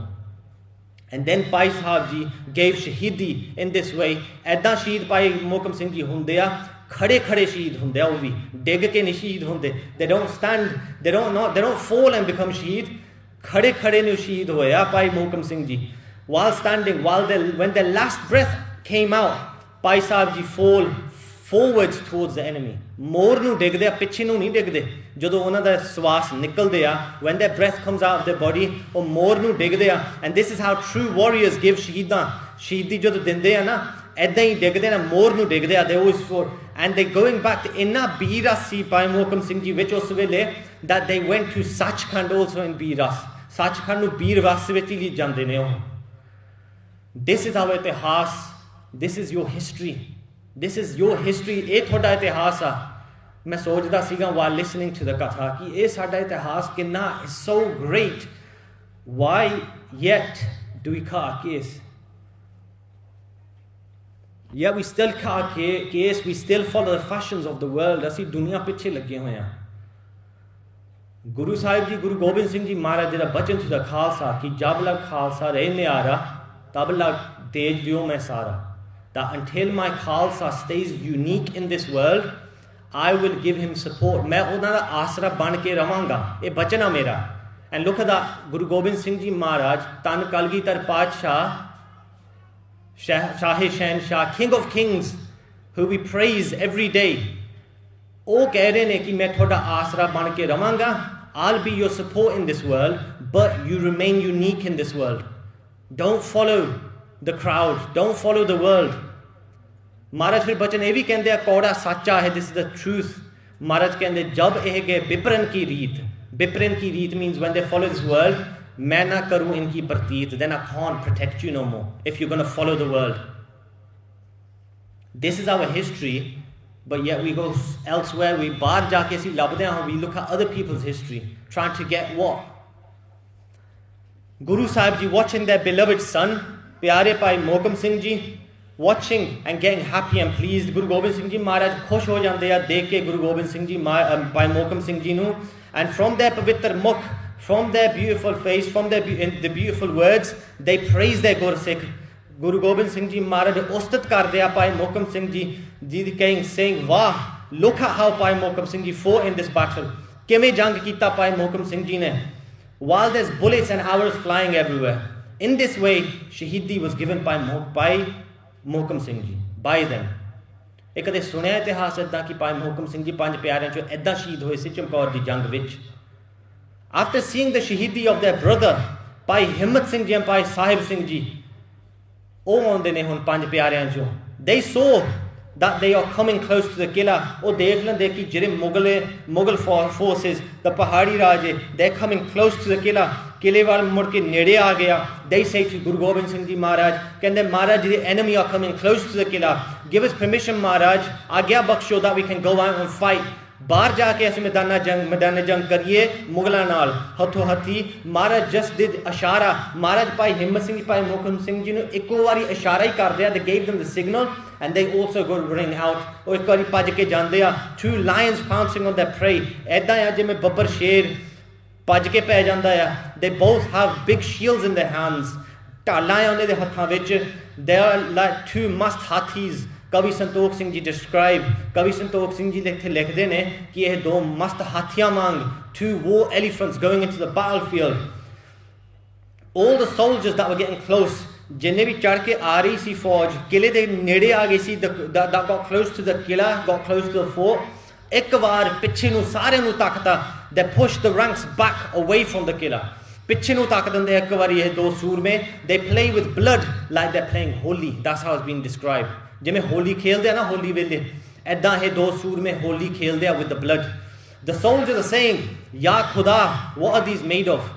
And then Bhai Sahib ji gave Shaheedi in this way. ਐਦਾਂ ਸ਼ਹੀਦ Bhai Mohkam Singh ji ਹੁੰਦੇ ਆ, ਖੜੇ ਸ਼ਹੀਦ ਹੁੰਦੇ ਆ. ਉਹ ਵੀ ਡਿੱਗ ਕੇ ਨਹੀਂ ਸ਼ਹੀਦ ਹੁੰਦੇ. They don't stand, they don't fall and become shaheed. ਖੜੇ ਨੂੰ ਸ਼ਹੀਦ ਹੋਇਆ Bhai Mohkam Singh ji. While standing, when their last breath came out, Bhai Sahib ji fall forwards towards the enemy. More ਨੂੰ ਡਿੱਗਦੇ ਆ, ਪਿੱਛੇ ਨੂੰ ਨਹੀਂ ਡਿੱਗਦੇ. ਜਦੋਂ ਉਹਨਾਂ ਦਾ ਸਵਾਸ ਨਿਕਲਦੇ ਆ, when their breath comes out of their body, ਉਹ more ਨੂੰ ਡਿੱਗਦੇ ਆ. And this is how true warriors give ਸ਼ਹੀਦੀ ਜਦੋਂ ਦਿੰਦੇ ਆ ਨਾ, ਐਦਾਂ ਹੀ ਡਿੱਗਦੇ ਨਾ, more ਨੂੰ ਡਿੱਗਦੇ ਆ. They always fall. And they going back to ਇੰਨਾ ਬੀਰਸ ਸੀ Bhai Mohkam Singh ji ਵਿੱਚ ਉਸ ਵੇਲੇ that they went to Sachkhand also in ਬੀਰਸ. Sachkhand ਨੂੰ ਬੀਰਸ ਵਿੱਚ ਹੀ ਜਾਂਦੇ ਨੇ ਉਹ. This is our ਇਤਿਹਾਸ. This is your history. This is your history. ਇਹ ਤੁਹਾਡਾ ਇਤਿਹਾਸ ਆ. ਮੈਂ ਸੋਚਦਾ ਸੀਗਾ while listening to the katha ਕਿ ਇਹ ਸਾਡਾ ਇਤਿਹਾਸ ਕਿੰਨਾ is so great. Why yet do we cut our case? Yet we still cut our case. We still follow the fashions of the world. ਅਸੀਂ ਦੁਨੀਆ ਪਿੱਛੇ ਲੱਗੇ ਹੋਏ ਆ. ਗੁਰੂ ਸਾਹਿਬ ਜੀ, ਗੁਰੂ ਗੋਬਿੰਦ ਸਿੰਘ ਜੀ ਮਹਾਰਾਜ ਜੀ ਦਾ ਬਚਨ ਸੀਗਾ ਖਾਲਸਾ ਕਿ ਜਬ ਲਗ ਖਾਲਸਾ ਰਹਿ ਨਿਆਰਾ ਤਬ ਲਗ ਤੇਜ ਦਿਓ ਮੈਂ ਸਾਰਾ. That until my Khalsa stays unique in this world, I will give him support. ਮੈਂ ਉਹਨਾਂ ਦਾ ਆਸਰਾ ਬਣ ਕੇ ਰਵਾਂਗਾ. ਇਹ ਬਚਨ ਆ ਮੇਰਾ. And look at that, Guru Gobind Singh Ji Maharaj, Tan Kalgitar Padshah, Shahe Shahenshah, King of Kings, who we praise every day. ਉਹ ਕਹਿ ਰਹੇ ਨੇ ਕਿ ਮੈਂ ਤੁਹਾਡਾ ਆਸਰਾ ਬਣ ਕੇ ਰਵਾਂਗਾ. I'll be your support in this world, but you remain unique in this world. Don't follow the crowd. Don't follow the world. Maharaj ਫਿਰ ਬਚਨ ਇਹ ਵੀ ਕਹਿੰਦੇ ਆ ਕੌੜਾ ਸੱਚਾ ਹੈ. This is the truth. Maharaj ਕਹਿੰਦੇ ਜਬ ਇਹ ਗਏ ਵਿਪਰਨ ਕੀ ਰੀਤ. ਵਿਪਰਨ ਕੀ ਰੀਤ means when they follow this world, ਮੈਂ ਨਾ ਕਰੂੰ ਇਨਕੀ ਪ੍ਰਤੀਤ, then I can't protect you no more if you're going to follow the world. This is our history, but yet we go elsewhere. We ਬਾਹਰ ਜਾ ਕੇ ਅਸੀਂ ਲੱਭਦੇ ਹਾਂ. We look at other people's history, trying to get what? Guru Sahib ji watching their beloved son, Pyare Bhai Mohkam Singh ji, watching and getting happy and pleased. Guru Gobind Singh ji Maharaj ਖੁਸ਼ ਹੋ ਜਾਂਦੇ ਆ ਦੇਖ ਕੇ Guru Gobind Singh ji Bhai Mohkam Singh ji ਨੂੰ. And from their pavitr mukh, from their beautiful face, from their the beautiful words, they praise their Gursikh. Guru Gobind Singh ji Maharaj ਉਸਤਤ ਕਰਦੇ ਆ Bhai Mohkam Singh ji saying, wow, look at how Bhai Mohkam Singh ji fought in this battle. ਕਿਵੇਂ ਜੰਗ ਕੀਤਾ Bhai Mohkam Singh ji ਨੇ. While there's bullets and arrows flying everywhere, In this way, Shaheedi was given by Mohkam Singh ji, by them. ਇਹ ਕਦੇ ਸੁਣਿਆ ਇਤਿਹਾਸ ਇੱਦਾਂ ਕਿ ਭਾਈ ਮੋਹਕਮ ਸਿੰਘ ਜੀ 5 ਪਿਆਰਿਆਂ ਚੋਂ ਇੱਦਾਂ ਸ਼ਹੀਦ ਹੋਏ ਸੀ ਚਮਕੌਰ ਦੀ ਜੰਗ ਵਿੱਚ. After seeing the Shaheedi of their brother, Bhai Himmat Singh ji and Bhai Sahib Singh ji, ਉਹ ਆਉਂਦੇ ਨੇ ਹੁਣ 5 ਪਿਆਰਿਆਂ ਚੋਂ. They saw that they are coming close to the Qila. ਉਹ ਦੇਖ ਲੈਂਦੇ ਕਿ ਜਿਹੜੇ ਮੁਗਲ forces, the ਪਹਾੜੀ ਰਾਜ, they're coming close to the Qila. ਕਿਲੇ ਵੱਲ ਮੁੜ ਕੇ ਨੇੜੇ ਆ ਗਿਆ. They say to Guru Gobind Singh Ji Maharaj, ਕਹਿੰਦੇ ਮਹਾਰਾਜ the enemy are coming close to the Qila. Give us permission Maharaj, ਆਗਿਆ ਬਖਸ਼ੋ that we can go out and fight. ਬਾਹਰ ਜਾ ਕੇ ਅਸੀਂ ਮੈਦਾਨ ਜੰਗ ਕਰੀਏ ਮੁਗਲਾਂ ਨਾਲ ਹੱਥੋਂ ਹੱਥੀ. ਮਹਾਰਾਜ just did ਇਸ਼ਾਰਾ. ਮਹਾਰਾਜ ਭਾਈ ਹਿੰਮਤ ਸਿੰਘ ਜੀ ਭਾਈ ਮੋਹਕਮ ਸਿੰਘ ਜੀ ਨੂੰ ਇੱਕੋ ਵਾਰੀ ਇਸ਼ਾਰਾ ਹੀ ਕਰਦੇ ਆ. They gave them the signal and they also go running out. ਉਹ ਇੱਕ ਵਾਰੀ ਭੱਜ ਕੇ ਜਾਂਦੇ ਆ. 2 lions pouncing on their prey. ਇੱਦਾਂ ਆ ਜਿਵੇਂ ਬੱਬਰ ਸ਼ੇਰ ਭੱਜ ਕੇ ਪੈ ਜਾਂਦਾ ਆ. They both have big shields in their hands. ਢਾਲਾਂ ਆ ਉਹਨਾਂ ਦੇ ਹੱਥਾਂ ਵਿੱਚ. They are like 2 mast hathis. ਕਵੀ ਸੰਤੋਖ ਸਿੰਘ ਜੀ describe, ਕਵੀ ਸੰਤੋਖ ਸਿੰਘ ਜੀ ਇੱਥੇ ਲਿਖਦੇ ਨੇ ਕਿ ਇਹ 2 ਮਸਤ ਹਾਥੀਆਂ ਵਾਂਗ 2 war elephants going into the battlefield. All the soldiers that were getting close, ਜਿੰਨੇ ਵੀ ਚੜ ਕੇ ਆ ਰਹੀ ਸੀ ਫੌਜ ਕਿਲੇ ਦੇ ਨੇੜੇ ਆ ਗਈ ਸੀ, that got close to the Qila, got close to the fort, ਇੱਕ ਵਾਰ ਪਿੱਛੇ ਨੂੰ ਸਾਰਿਆਂ ਨੂੰ ਤੱਕਦਾ. They pushed the ranks back away from the Qila. ਪਿੱਛੇ ਨੂੰ ਤੱਕ ਦਿੰਦੇ ਇੱਕ ਵਾਰੀ ਇਹ 2 ਸੂਰਮੇ. They play with blood like they're playing holy. That's how it's been described. ਜਿਵੇਂ ਹੋਲੀ ਖੇਲਦੇ ਆ ਨਾ ਹੋਲੀ ਵੇਲੇ, ਐਦਾਂ ਇਹ 2 ਸੂਰਮੇ ਹੋਲੀ ਖੇਲਦੇ ਆ with the blood. The soldiers are saying, Ya Khuda, what are these made of?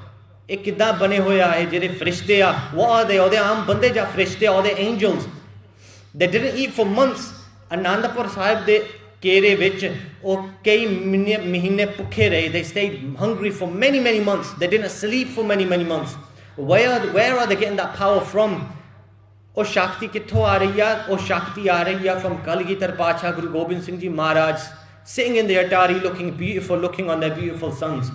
ਇਹ ਕਿੱਦਾਂ ਬਣੇ ਹੋਏ ਆ ਇਹ ਜਿਹੜੇ ਫਰਿਸ਼ਤੇ ਆ? What are they? ਉਹਦੇ ਆਮ ਬੰਦੇ ਜਾਂ ਫਰਿਸ਼ਤੇ ਆ? ਉਹਦੇ angels. They didn't eat for months. Anandpur Sahib ਦੇ ਕੇਰੇ ਵਿੱਚ ਉਹ ਕਈ ਮਹੀਨੇ ਭੁੱਖੇ ਰਹੇ. They stayed hungry for many months. They didn't sleep for many months. Where are they getting that power from? ਉਹ ਸ਼ਕਤੀ ਕਿੱਥੋਂ ਆ ਰਹੀ ਆ? ਉਹ ਸ਼ਕਤੀ ਆ ਰਹੀ ਆ from Kalgitar Pacha Guru Gobind Singh Ji Maharaj sitting in the Atari looking beautiful, looking on their beautiful sons.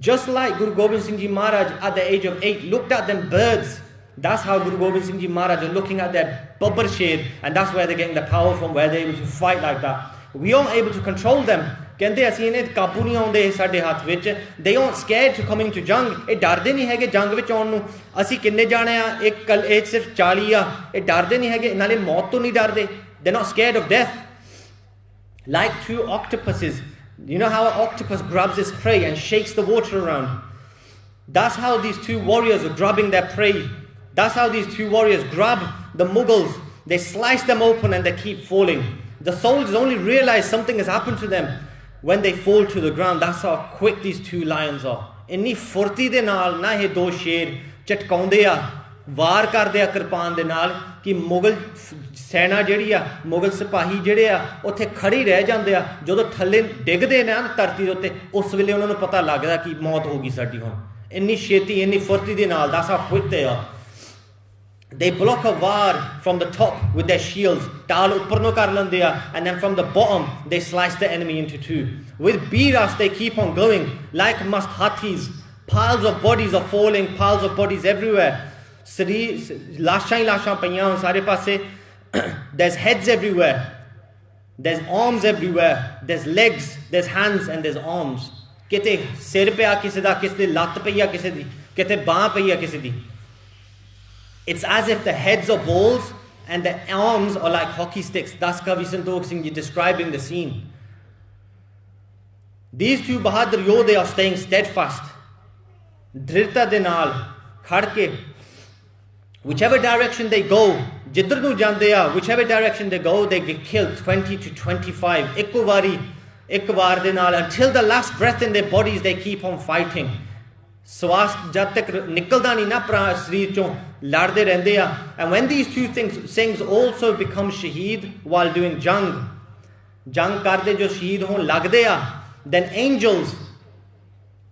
Just like Guru Gobind Singh Ji Maharaj at the age of 8 looked at them birds, that's how Guru Gobind Singh Ji Maharaj are looking at their babbar sher, and that's where they're getting the power from, where they're able to fight like that. We aren't able to control them. ਕਹਿੰਦੇ ਅਸੀਂ ਇਹਨੇ ਕਾਬੂ ਨਹੀਂ ਆਉਂਦੇ ਸਾਡੇ ਹੱਥ ਵਿੱਚ. They aren't scared to coming to Jang. ਇਹ ਡਰਦੇ ਨਹੀਂ ਹੈਗੇ ਜੰਗ ਵਿੱਚ ਆਉਣ ਨੂੰ. ਅਸੀਂ ਕਿੰਨੇ ਜਾਣੇ ਆ? ਇਹ ਸਿਰਫ 40 ਆ. ਇਹ ਡਰਦੇ ਨਹੀਂ ਹੈਗੇ, ਨਾਲੇ ਮੌਤ ਤੋਂ ਨਹੀਂ ਡਰਦੇ. They're not scared of death. Like 2 octopuses. You know how an octopus grabs its prey and shakes the water around? That's how these 2 warriors are grabbing their prey. That's how these 2 warriors grab the Mughals. They slice them open and they keep falling. The soldiers only realize something has happened to them when they fall to the ground. That's how quick these 2 lions are. ਇੰਨੀ ਫੁਰਤੀ ਦੇ ਨਾਲ ਨਾ ਇਹ 2 ਸ਼ੇਰ ਝਟਕਾਉਂਦੇ ਆ, ਵਾਰ ਕਰਦੇ ਆ ਕਿਰਪਾਨ ਦੇ ਨਾਲ ਕਿ ਮੁਗਲ ਸੈਨਾ ਜਿਹੜੀ ਆ, ਮੁਗਲ ਸਿਪਾਹੀ ਜਿਹੜੇ ਆ ਉੱਥੇ ਖੜੇ ਰਹਿ ਜਾਂਦੇ ਆ. ਜਦੋਂ ਥੱਲੇ ਡਿੱਗਦੇ ਨੇ ਨਾ ਧਰਤੀ ਦੇ ਉੱਤੇ, ਉਸ ਵੇਲੇ ਉਹਨਾਂ ਨੂੰ ਪਤਾ ਲੱਗਦਾ ਕਿ ਮੌਤ ਹੋ ਗਈ ਸਾਡੀ ਹੁਣ. ਇੰਨੀ ਛੇਤੀ, ਇੰਨੀ ਫੁਰਤੀ ਦੇ ਨਾਲ. That's how quick they are. They block a war from the top with their shields. Taal uppar no kar lande a, and then from the bottom they slice the enemy into 2. With biras they keep on going like must hathis. Piles of bodies are falling, piles of bodies everywhere. Lashan payan sare passe. There's heads everywhere. There's arms everywhere. There's legs, there's hands and there's arms. Kite sir pe a kise da, kise di lat pe a kise di, kite baan pe a kise di. It's as if the heads are balls and the arms are like hockey sticks. That's Kavi Santokh Singh Ji describing the scene. These 2 Bahadur Yodhe are staying steadfast. Dhrita de naal khad ke, whichever direction they go, jidhar nu jande a, whichever direction they go, they get killed. 20 to 25. Ek var de naal, until the last breath in their bodies, they keep on fighting. ਸਵਾਸ ਜਦ ਤੱਕ ਨਿਕਲਦਾ ਨਹੀਂ ਨਾ ਸਰੀਰ ਚੋਂ, ਲੜਦੇ ਰਹਿੰਦੇ ਆ. And when these 2 Singhs also become shaheed while doing jang ਕਰਦੇ ਜੋ ਸ਼ਹੀਦ ਹੋਣ ਲੱਗਦੇ ਆ, then angels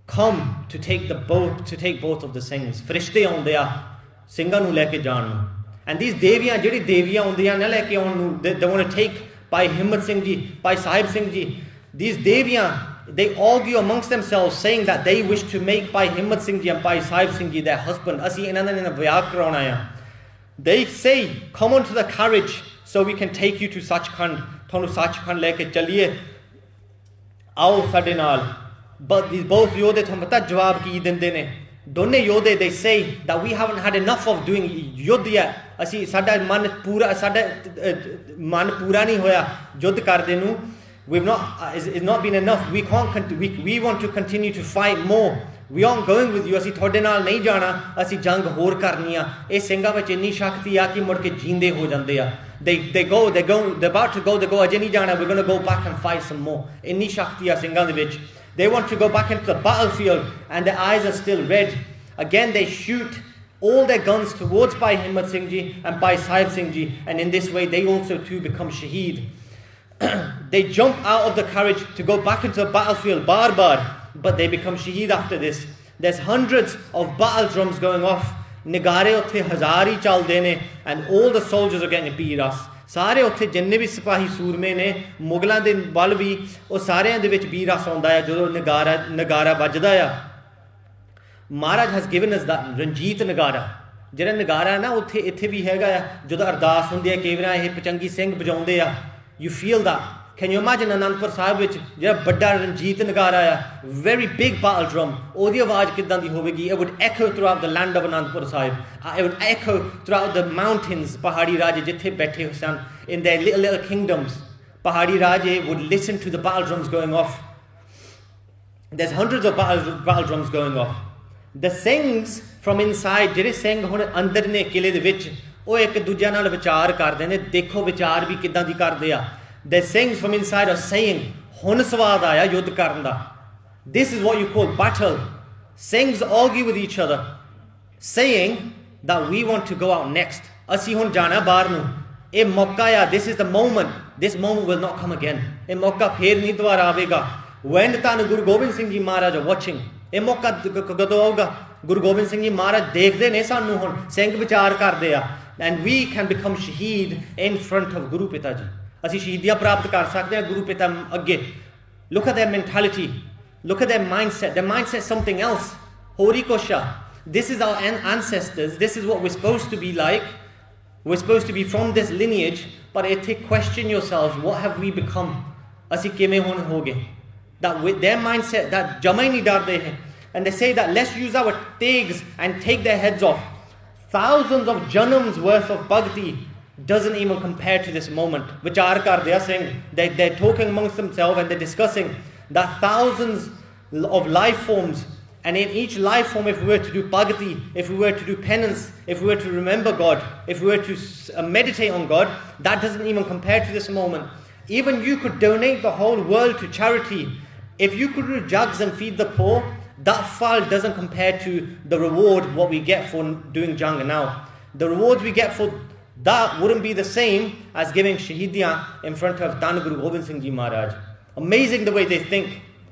come to take both of the Singhs. ਫਰਿਸ਼ਤੇ ਆਉਂਦੇ ਆ ਸਿੰਘਾਂ ਨੂੰ ਲੈ ਕੇ ਜਾਣ ਨੂੰ. And these ਦੇਵੀਆਂ, ਜਿਹੜੀ ਦੇਵੀਆਂ ਆਉਂਦੀਆਂ ਨਾ ਲੈ ਕੇ ਆਉਣ ਨੂੰ, they want to take Bhai Himmat Singh ji, Bhai Sahib Singh ji. These ਦੇਵੀਆਂ, they argue amongst themselves saying that they wish to make Bhai Himmat Singh Ji and Bhai Sahib Singh Ji their husband. Asi inna ne viah karana hai. They say, come onto the carriage so we can take you to Sachkhand. Thonu Sachkhand leke chaliye. Aao sade naal. But these both yodhe thonu pata jawab ki dinde ne. दोने योधे they say that we haven't had enough of doing युद्ध yet. ਅਸੀਂ ਸਾਡਾ ਮਨ ਪੂਰਾ ਨਹੀਂ ਹੋਇਆ युद्ध ਕਰਦੇ ਨੂੰ. We've not it's not been enough. We want to continue to fight more. We aren't going with you. ਅਸੀਂ ਤੁਹਾਡੇ ਨਾਲ ਨਹੀਂ ਜਾਣਾ. ਅਸੀਂ ਜੰਗ ਹੋਰ ਕਰਨੀ ਆ. ਇਹ ਸਿੰਘਾਂ ਵਿੱਚ ਇੰਨੀ ਸ਼ਕਤੀ ਆ ਕਿ ਮੁੜ ਕੇ ਜੀਂਦੇ ਹੋ ਜਾਂਦੇ ਆ. They're about to go. They go ਅਜੇ ਨਹੀਂ ਜਾਣਾ. We're going to go back and fight some more. ਇੰਨੀ ਸ਼ਕਤੀ ਆ ਸਿੰਘਾਂ ਦੇ ਵਿੱਚ. They want to go back into the battlefield and their eyes are still red. Again they shoot all their guns towards Bhai Himmat Singh Ji and Bhai Sahib Singh Ji, and in this way they also too become shaheed. They jump out of the carriage to go back into the battlefield bar, but they become shaheed after this. There's hundreds of battle drums going off. Nigare utthe hazar hi chalde ne, and all the soldiers are getting beat us. ਸਾਰੇ ਉੱਥੇ ਜਿੰਨੇ ਵੀ ਸਿਪਾਹੀ ਸੂਰਮੇ ਨੇ ਮੁਗਲਾਂ ਦੇ ਵੱਲ ਵੀ ਉਹ ਸਾਰਿਆਂ ਦੇ ਵਿੱਚ ਵੀਰ ਰਸ ਆਉਂਦਾ ਆ ਜਦੋਂ ਨਗਾਰਾ ਵੱਜਦਾ ਆ. ਮਹਾਰਾਜ ਹੈਜ਼ ਗਿਵਨ ਅਸ ਦਾ ਰਣਜੀਤ ਨਗਾਰਾ. ਜਿਹੜਾ ਨਗਾਰਾ ਨਾ ਉੱਥੇ ਇੱਥੇ ਵੀ ਹੈਗਾ ਆ. ਜਦੋਂ ਅਰਦਾਸ ਹੁੰਦੀ ਹੈ ਕਈ ਵਾਰ ਇਹ ਪਚੰਗੀ ਸਿੰਘ ਵਜਾਉਂਦੇ ਆ. You feel the. Can you imagine Anandpur Sahib ਵਿੱਚ ਜਿਹੜਾ ਵੱਡਾ ਰਣਜੀਤ ਨਗਾਰਾ ਆ, very big battle drum, ਉਹਦੀ ਆਵਾਜ਼ ਕਿੱਦਾਂ ਦੀ ਹੋਵੇਗੀ? It would echo throughout the land of Anandpur Sahib. It would echo throughout the mountains. ਪਹਾੜੀ ਰਾਜੇ ਜਿੱਥੇ ਬੈਠੇ ਸਨ in their little kingdoms, ਪਹਾੜੀ ਰਾਜੇ would listen to the battle drums going off. There's hundreds of battle drums going off. The Singhs from inside, ਜਿਹੜੇ ਸਿੰਘ ਹੁਣ ਅੰਦਰ ਨੇ ਕਿਲੇ ਦੇ ਵਿੱਚ, ਉਹ ਇੱਕ ਦੂਜਿਆਂ ਨਾਲ ਵਿਚਾਰ ਕਰਦੇ ਨੇ. ਦੇਖੋ ਵਿਚਾਰ ਵੀ ਕਿੱਦਾਂ ਦੀ ਕਰਦੇ ਆ. The Singhs from inside are saying, ਹੁਣ ਸਵਾਦ ਆਇਆ ਯੁੱਧ ਕਰਨ ਦਾ. This is what you call battle. Singhs argue with each other, saying that we want to go out next. ਅਸੀਂ ਹੁਣ ਜਾਣਾ ਬਾਹਰ ਨੂੰ. ਇਹ ਮੌਕਾ ਆ. This is the moment. This moment will not come again. ਇਹ ਮੌਕਾ ਫੇਰ ਨਹੀਂ ਦੁਬਾਰਾ ਆਵੇਗਾ. When ਧੰਨ ਗੁਰੂ ਗੋਬਿੰਦ ਸਿੰਘ ਜੀ ਮਹਾਰਾਜ are watching. ਇਹ ਮੌਕਾ ਕਦੋਂ ਆਊਗਾ? ਗੁਰੂ ਗੋਬਿੰਦ ਸਿੰਘ ਜੀ ਮਹਾਰਾਜ ਦੇਖਦੇ ਨੇ ਸਾਨੂੰ ਹੁਣ. ਸਿੰਘ ਵਿਚਾਰ ਕਰਦੇ ਆ. And we can become shaheed in front of Guru Pita ji. ਅਸੀਂ ਸ਼ਹੀਦੀਆਂ ਪ੍ਰਾਪਤ ਕਰ ਸਕਦੇ ਹਾਂ ਗੁਰੂ ਪਿਤਾ ਅੱਗੇ. Look at their mentality. Look at their mindset. Their mindset is something else. ਹੋਰ ਹੀ ਕੁਛ ਆ. This is our ancestors. This is what we're supposed to be like. We're supposed to be from this lineage. But ਇੱਥੇ question yourselves. What have we become? ਅਸੀਂ ਕਿਵੇਂ ਹੁਣ ਹੋ ਗਏ? That with their mindset, that ਜਮਾ ਹੀ ਨਹੀਂ ਡਰਦੇ ਹੈ. And they say that let's use our tegs and take their heads off. Thousands of janams worth of bhakti doesn't even compare to this moment. Vichar karde Singh. They're talking amongst themselves and they're discussing that thousands of life forms, and in each life form, if we were to do bhakti, if we were to do penance, if we were to remember God, if we were to meditate on God, that doesn't even compare to this moment. Even you could donate the whole world to charity. If you could do jugs and feed the poor, that fall doesn't compare to the reward what we get for doing Jang now. The rewards we get for that wouldn't be the same as giving shaheediyan in front of Dhan Guru Gobind Singh Ji Maharaj. Amazing the way they think.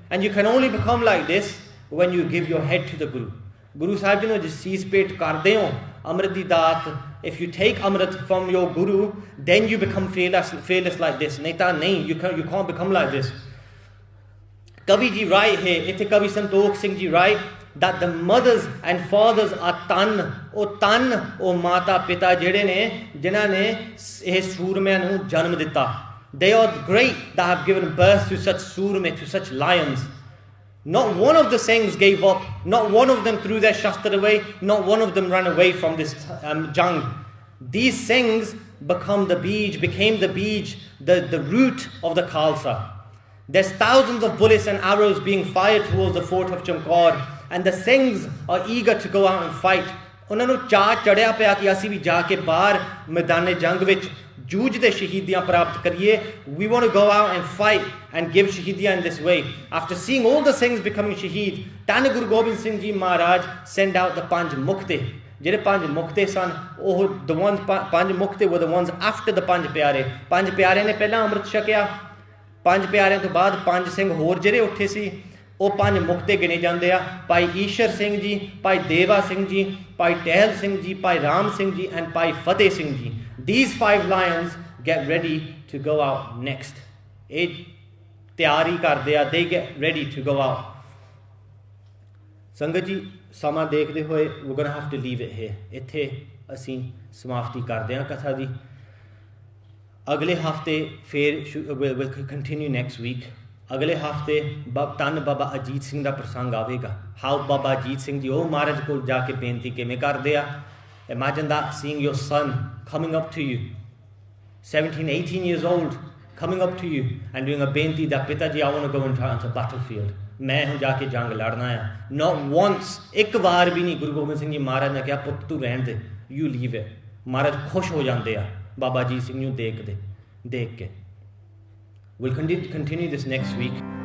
And you can only become like this when you give your head to the Guru. Guru Sahib ji no jis sees pet karde ho amrit di daat. If you take amrit from your Guru, then you become fearless like this. Naita nahi, you can't become like this. Kavi ji write here, ite Kavi Santokh Singh ji write that the mothers and fathers are tan o mata pita ਜਿਹੜੇ ਨੇ ਜਿਨ੍ਹਾਂ ਨੇ ਇਹ ਸੂਰਮਿਆਂ ਨੂੰ ਜਨਮ ਦਿੱਤਾ. They are great that have given birth to such surme, to such lions. Not one of the Singhs gave up. Not one of them threw their shastra away. Not one of them ran away from this Jang. These Singhs became the beej, the root of the Khalsa. There's thousands of bullets and arrows being fired towards the fort of Chamkaur, and the Singhs are eager to go out and fight. ਉਹਨਾਂ ਨੂੰ ਚਾਅ ਚੜਿਆ ਪਿਆ ਕਿ ਅਸੀਂ ਵੀ ਜਾ ਕੇ ਬਾਹਰ ਮੈਦਾਨੇ ਜੰਗ ਵਿੱਚ ਜੂਝਦੇ ਸ਼ਹੀਦੀਆਂ ਪ੍ਰਾਪਤ ਕਰੀਏ. We want to go out and fight and give shaheediyan in this way. After seeing all the Singhs becoming shaheed, Dhan Guru Gobind Singh Ji Maharaj sent out the Panj Mukte. ਜਿਹੜੇ ਪੰਜ ਮੁਕਤੇ ਸਨ, ਉਹ ਪੰਜ ਮੁਕਤੇ were the ones after the ਪੰਜ ਪਿਆਰੇ. ਪੰਜ ਪਿਆਰਿਆਂ ਨੇ ਪਹਿਲਾਂ ਅੰਮ੍ਰਿਤ ਛਕਿਆ. ਪੰਜ ਪਿਆਰਿਆਂ ਤੋਂ ਬਾਅਦ ਪੰਜ ਸਿੰਘ ਹੋਰ ਜਿਹੜੇ ਉੱਠੇ ਸੀ, ਉਹ ਪੰਜ ਮੁਕਤੇ ਗਿਣੇ ਜਾਂਦੇ ਆ. ਭਾਈ ਈਸ਼ਰ ਸਿੰਘ ਜੀ, ਭਾਈ ਦੇਵਾ ਸਿੰਘ ਜੀ, ਭਾਈ ਟਹਿਲ ਸਿੰਘ ਜੀ, ਭਾਈ Ram Singh ji and Bhai Fateh Singh ji. These 5 lions get ready to go out next. ਇਹ ਤਿਆਰੀ ਕਰਦੇ ਆ. They get ready to go out. ਸੰਗਤ ਜੀ, ਸਮਾਂ ਦੇਖਦੇ ਹੋਏ we're gonna have to leave it here. ਇੱਥੇ ਅਸੀਂ ਸਮਾਪਤੀ ਕਰਦੇ ਹਾਂ ਕਥਾ ਦੀ. ਅਗਲੇ ਹਫਤੇ ਫਿਰ we'll continue next week. अगले हफ्ते धन बाबा अजीत सिंह का प्रसंग आएगा। हाउ बाबा अजीत सिंह जी वो महाराज को जाके बेनती किवें करदे आ। Imagine that, seeing your son coming up to you, 17, 18 years old, coming up to you and doing a benti that Pita ji, I want to go into the battlefield. मैं हूँ जाके जंग लड़ना है। Not once, एक बार भी नहीं गुरु गोबिंद सिंह जी महाराज ने कहा पुੱਤ तू रहन दे, you leave it। महाराज खुश हो जाते आ बाबा अजीत सिंह ਨੂੰ देख के। We'll continue this next week.